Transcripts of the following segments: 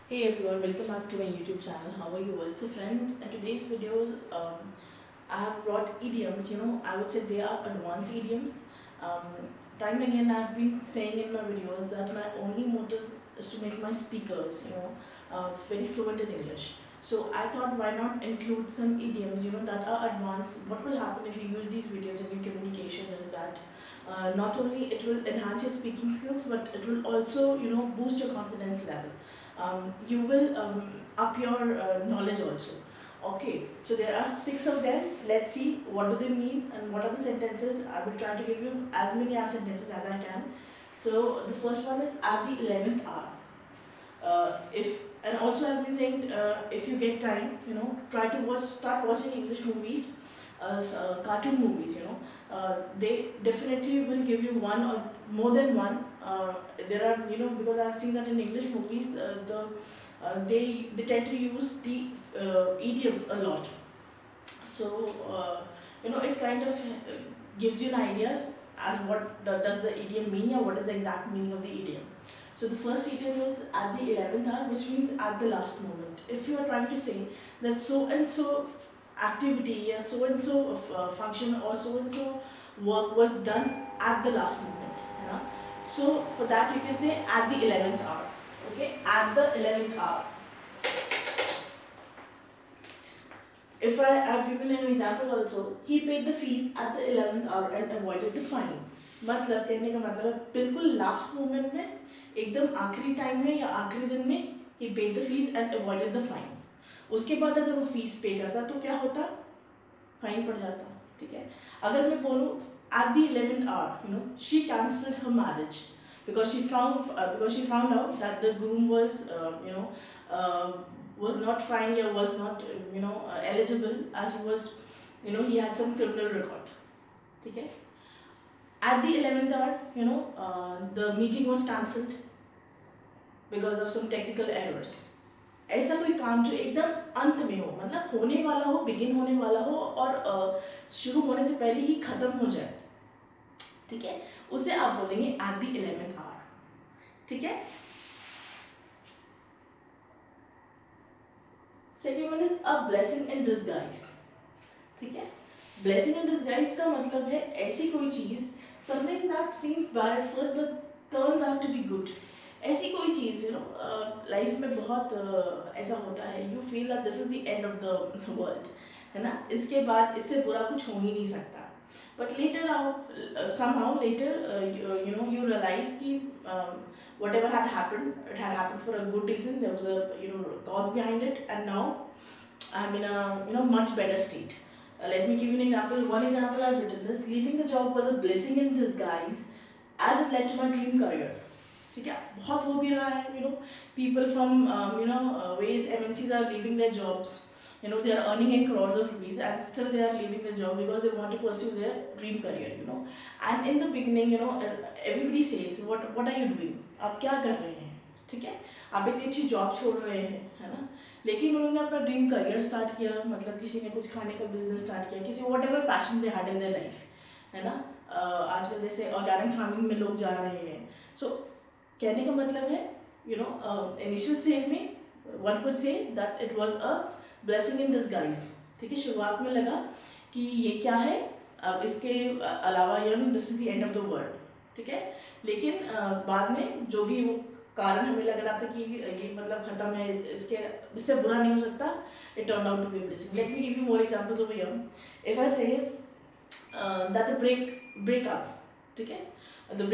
Hey everyone, welcome back to my YouTube channel. How are you all? So friends, in today's videos, I have brought idioms. I would say they are advanced idioms. Um, Time and again, I've been saying in my videos that my only motive is to make my speakers, very fluent in English. So I thought, why not include some idioms, that are advanced. What will happen if you use these videos in your communication is that not only it will enhance your speaking skills, but it will also, boost your confidence level. You will up your knowledge also. Okay, so there are six of them. Let's see what do they mean and what are the sentences. I will try to give you as many as sentences as I can. So the first one is at the 11th hour. If and also I've been saying if you get time, try to start watching English movies, cartoon movies. They definitely will give you one or more than one. There are, because I've seen that in English movies, they tend to use the idioms a lot. So it kind of gives you an idea as what does the idiom mean, or what is the exact meaning of the idiom. So the first idiom is at the 11th hour, which means at the last moment. If you are trying to say that so and so activity, yeah, so and so function, or so and so work was done at the last moment, so for that you can say at the 11th hour. Okay, at the 11th hour. If I have given an example also, he paid the fees at the 11th hour and avoided the fine. मतलब कहने का मतलब है बिल्कुल last moment में, एकदम आखिरी time में या आखिरी दिन में he paid the fees and avoided the fine. उसके बाद अगर वो फीस पे करता तो क्या होता, फाइन पड़ जाता. ठीक है, अगर मैं बोलूँ at the 11th hour, she cancelled her marriage because she found out that the groom was not fine, or was not eligible, as he had some criminal record. Okay, at the 11th hour, the meeting was cancelled because of some technical errors. ऐसा कोई काम जो एकदम अंत में हो, मतलब होने वाला हो, बिगिन होने वाला हो, और शुरू होने से पहले ही खत्म हो जाए, ठीक है, उसे आप बोलेंगे एट द 11th hour. ठीक है. Second one is a blessing in disguise. ठीक है, ब्लेसिंग इन डिसगाइज का मतलब है ऐसी कोई चीज, something that seems bad first but turns out to be good. ऐसी कोई चीज लाइफ में बहुत ऐसा होता है, you feel that this is the end of the world, है ना, इसके बाद इससे बुरा कुछ हो ही नहीं सकता. But later somehow later you realize कि whatever had happened, it had happened for a good reason. There was a cause behind it, and now I'm in a much better state. Let me give you an example. One example I've written is leaving the job was a blessing in disguise as it led to my dream career. ठीक है, बहुत हो भी रहा है, people from various MNCs are leaving their jobs. They are earning in crores of rupees and still they are leaving the job because they want to pursue their dream career. And in the beginning, everybody says, what are you doing? आप क्या कर रहे हैं? ठीक है, आप इतनी अच्छी जॉब छोड़ रहे हैं, है ना, लेकिन उन्होंने अपना ड्रीम करियर स्टार्ट किया, मतलब किसी ने कुछ खाने का बिजनेस स्टार्ट किया, किसी what ever passion they had in their life, है ना. आजकल जैसे ऑर्गेनिक फार्मिंग में लोग जा रहे हैं. सो कहने का मतलब है, इनिशियल स्टेज में one could say that it was a blessing in disguise. ठीक है, शुरुआत में लगा कि ये क्या है, अब इसके अलावा this is the end of the world. ठीक है, लेकिन बाद में जो भी वो कारण हमें लग रहा था कि ये मतलब खत्म है, इससे बुरा नहीं हो सकता, it turn out to be blessing. Let me give you more examples over here. If I say that the breakup, ठीक है, the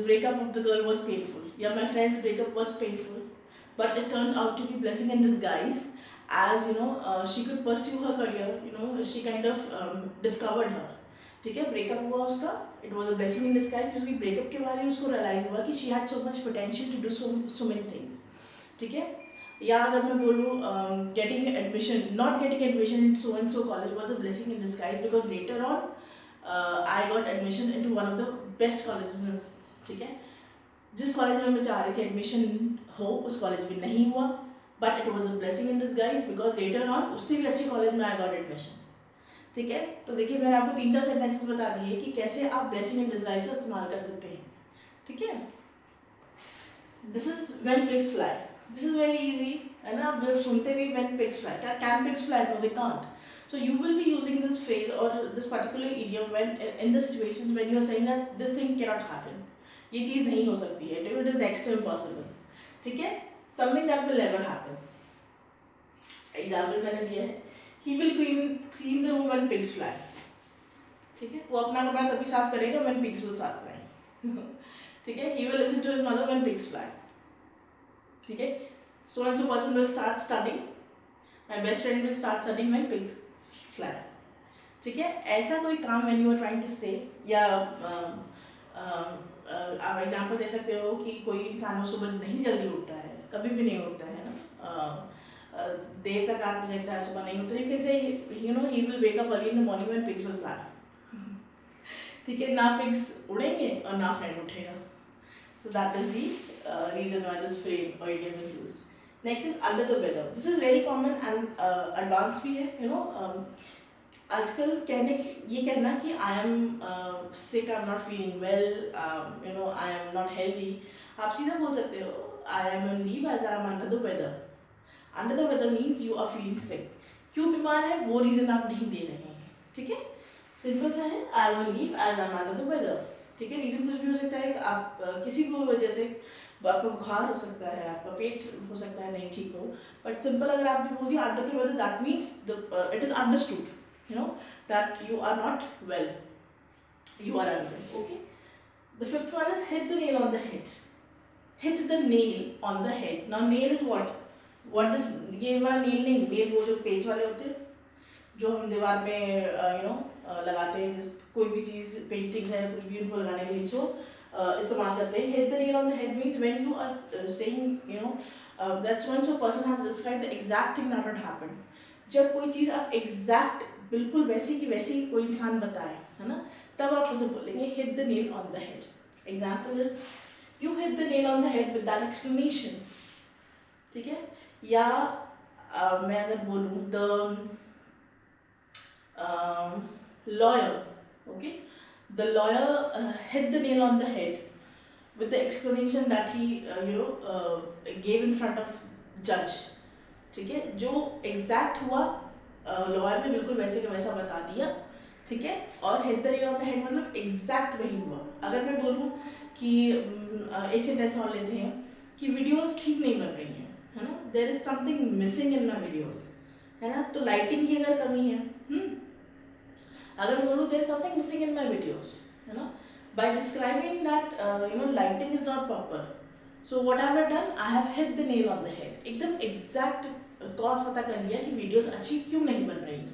breakup of the girl was painful. Yeah, my friend's breakup was painful, but it turned out to be blessing in disguise, as she could pursue her career. She kind of discovered her. ठीक है, breakup हुआ उसका, it was a blessing in disguise, क्योंकि breakup के बाद ही उसको realise हुआ कि she had so much potential to do so many things. ठीक है, या अगर मैं बोलूँ getting admission, not getting admission in so and so college was a blessing in disguise, because later on I got admission into one of the best colleges. ठीक है, जिस college में मैं चाह रही थी एडमिशन हो, उस कॉलेज में नहीं हुआ, but it was a blessing in disguise, because later on उससे भी अच्छे कॉलेज में आई गॉट एडमिशन. ठीक है, तो देखिए मैंने आपको 3-4 सेंटेंसेस बता दिए कि कैसे आप ब्लेसिंग इन डिस्गाइज का इस्तेमाल कर सकते हैं. ठीक है, this is when pigs fly. This is very easy, है ना. आप जब सुनते भी when pigs fly, can pigs fly? No, they can't. So you will be using this phrase or this particular idiom when in the situations when you are saying that this thing cannot happen. ये चीज़ नहीं हो सकती है. It is next to impossible. ठीक है. Something that will never happen. Example मैंने दिया है. He will clean the room when pigs fly. ठीक है. वो अपना कमरा तभी साफ करेगा when pigs will start flying. ठीक है. He will listen to his mother when pigs fly. ठीक है. So and so person will start studying. My best friend will start studying when pigs fly. ठीक है. ऐसा कोई काम when you are trying to say या आप example दे सकते हो कि कोई इंसान वो सुबह नहीं जल्दी उठता है, कभी भी नहीं उठता है ना, देर तक रात में जगता है, सुबह नहीं उठता. You can say you know he will wake up early in the morning when pigs will fly. ठीक है. ना पिग्स उड़ेंगे और ना फ्रेंड उठेगा. So that is the reason why this frame और idiom is used. Next is under the weather. This is very common and advance भी है. यू नो आजकल ये कहना कि I am sick, I am not feeling well, you know I am not healthy, आप सीधा बोल सकते हो I am on leave as I am under the weather. Under the weather means you are feeling sick. क्यों बीमार है वो reason आप नहीं दे रहे हैं. ठीक है. सिंपल सा है, I am on leave as I am under the weather. ठीक है. रीज़न कुछ भी हो सकता है कि आप किसी भी वजह से, आपको बुखार हो सकता है, आपका पेट हो सकता है नहीं ठीक हो, बट सिंपल अगर आप भी बोल दिया under the weather, that means it is understood, you know, that you are not well, you are unwell. Okay. The fifth one is hit the nail on the head. Hit the nail on the head. Now nail is what is, ये वाला nail नहीं, nail वो जो पेच वाले होते हैं जो हम दीवार में you know लगाते हैं, जिस कोई भी चीज़ पेंटिंग है कुछ भी उनको लगाने के लिए सो इस्तेमाल करते हैं. hit the nail on the head means when you are saying you know that's when so person has described the exact thing that had happened. जब कोई चीज़ आप एग्जैक्ट बिल्कुल वैसी की वैसी कोई इंसान बताए, है ना, तब आप उसे बोलेंगे hit the nail on the head. Example is you hit the nail on the head with that explanation. ठीक है. या मैं अगर बोलूँ the lawyer, okay, the lawyer hit the nail on the head with the explanation that he you know gave in front of जज. ठीक है. जो एग्जैक्ट हुआ लॉयर ने बिल्कुल वैसे का वैसा बता दिया. ठीक है. और hit the nail on the head मतलब एग्जैक्ट वही हुआ. अगर मैं बोलूँ कि एक सेंटेंस और लेते हैं कि वीडियोस ठीक नहीं बन रही हैं, है ना, there is something missing in my videos, है ना, तो लाइटिंग की अगर कमी है, अगर मैं बोलूँ there is something missing in my videos, है ना, by describing that you know lighting is not proper, so what I have done, I have hit the nail on the head. एकदम एग्जैक्ट कॉज पता कर लिया कि videos अच्छी क्यों नहीं बन रही हैं.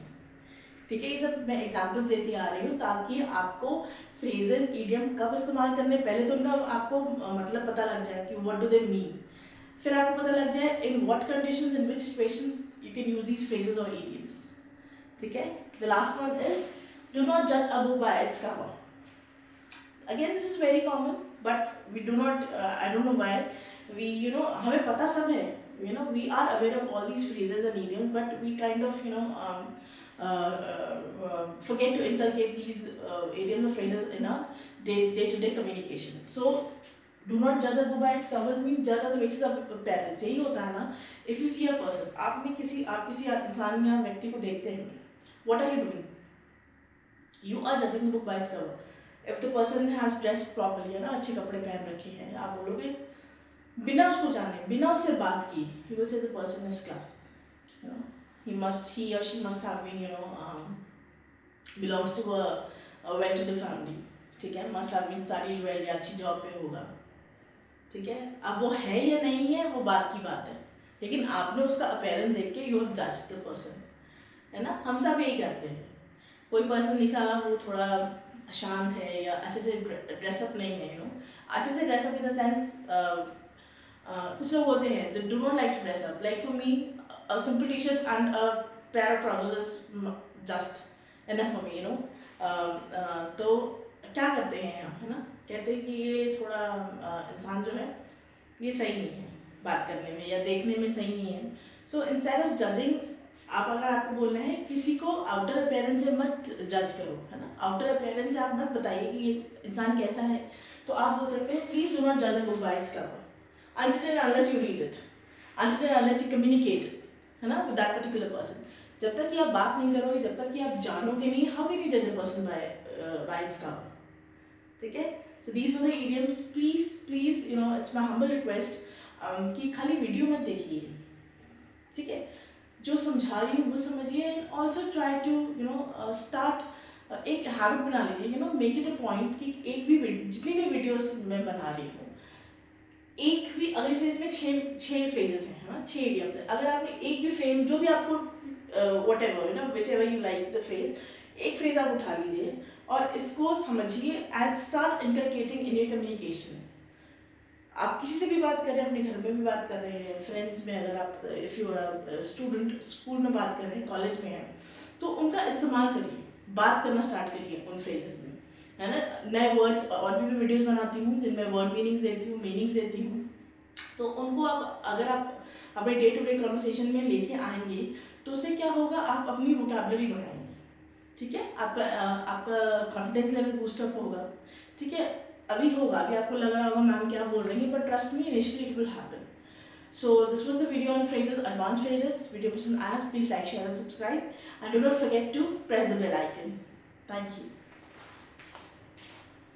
ठीक है. ये सब मैं एग्जांपल्स देती आ रही हूँ ताकि आपको फ्रेजेस इडियम कब इस्तेमाल करने, पहले तो उनका आपको मतलब पता लग जाए कि व्हाट डू दे मीन, फिर आपको पता लग जाए in what conditions, in which situations you can use these phrases और इडियम्स. ठीक है. The last one is do not जज a book by its cover. Again this is very common but we do not, I don't know why we, you know, हमें पता सब है, you know, we are aware of all these phrases and idioms, but we kind of you know forget to inculcate these idioms or phrases in our day-to-day communication. So do not judge a book by its covers means judge on the basis of appearance. यही होता है ना. if you see a person, आप किसी इंसान या व्यक्ति को देखते हैं, what are you doing? You are judging the book by its cover. if the person has dressed properly, है ना, अच्छे कपड़े पहन रखे हैं, आप बोलोगे बिना उसको जाने, बिना उससे बात की, you will say the person is classy. You know, he or she must have been, you know, belongs to a well-to-do family. ठीक है. must have been studied well, या अच्छी जॉब पे होगा. ठीक है. अब वो है या नहीं है वो बात की बात है, लेकिन आपने उसका अपीयरेंस देख के you have judged the person, है ना. हम सब यही करते हैं. कोई पर्सन लिखा वो थोड़ा अशांत है या अच्छे से ड्रेसअप नहीं है, यू नो, अच्छे से ड्रेसअप इन द सेंस कुछ लोग होते हैं they do not like to dress up. Like for me, a simple t-shirt and a pair of trousers is just enough for me, you know. तो क्या करते हैं हम, है ना, कहते हैं कि ये थोड़ा इंसान जो है ये सही नहीं है बात करने में या देखने में सही नहीं है. सो इंस्टेड ऑफ जजिंग, आप अगर आपको बोलना है किसी को आउटर अपीयरेंस से मत जज करो, है ना, आउटर अपीयरेंस से आप मत बताइए कि ये इंसान कैसा है, तो आप बोल सकते हो प्लीज डू नॉट जज a book by its cover until and unless you read it. until and unless you communicate, है ना, with that particular person. जब तक कि आप बात नहीं करोगे, जब तक कि आप जानोगे नहीं, how can you judge a person by its cover? ठीक है? So these were the idioms. Please, you know, it's my humble request कि खाली वीडियो मत देखिए, ठीक है? जो समझा रही हूँ वो समझिए, and also try to, you know, start एक हैबिट बना लीजिए, you know, make it a point कि एक भी जितनी भी वीडियोस मैं बना रही हूँ, एक भी, अगर जैसे इसमें छः फ्रेजेस हैं, है ना, 6 idioms हैं, अगर आपने एक भी फ्रेज, जो भी आपको whatever, you know, whichever you like the phrase, एक फ्रेज आप उठा लीजिए और इसको समझिए and start inculcating in your communication. आप किसी से भी बात कर रहे हैं, अपने घर में भी बात कर रहे हैं, फ्रेंड्स में, अगर आप if you are student school में बात कर रहे हैं, कॉलेज में हैं, तो उनका इस्तेमाल करिए, बात करना स्टार्ट करिए उन फ्रेजेस में, है ना. नए वर्ड्स, और भी मैं वीडियोस बनाती हूँ जिनमें वर्ड मीनिंग्स देती हूँ, तो उनको आप, अगर आप अपने डे टू डे कॉन्वर्सेशन में लेके आएंगे तो उससे क्या होगा, आप अपनी वोकैबुलरी बढ़ाएंगे, ठीक है, आपका कॉन्फिडेंस लेवल बूस्टअप होगा, ठीक है. अभी होगा, अभी आपको लग रहा होगा मैम क्या बोल रही है, but trust me, initially it will happen. So this was the video on phrases, advanced phrases. Video person asked, please like, share and subscribe, and do not forget to press the bell icon. Thank you.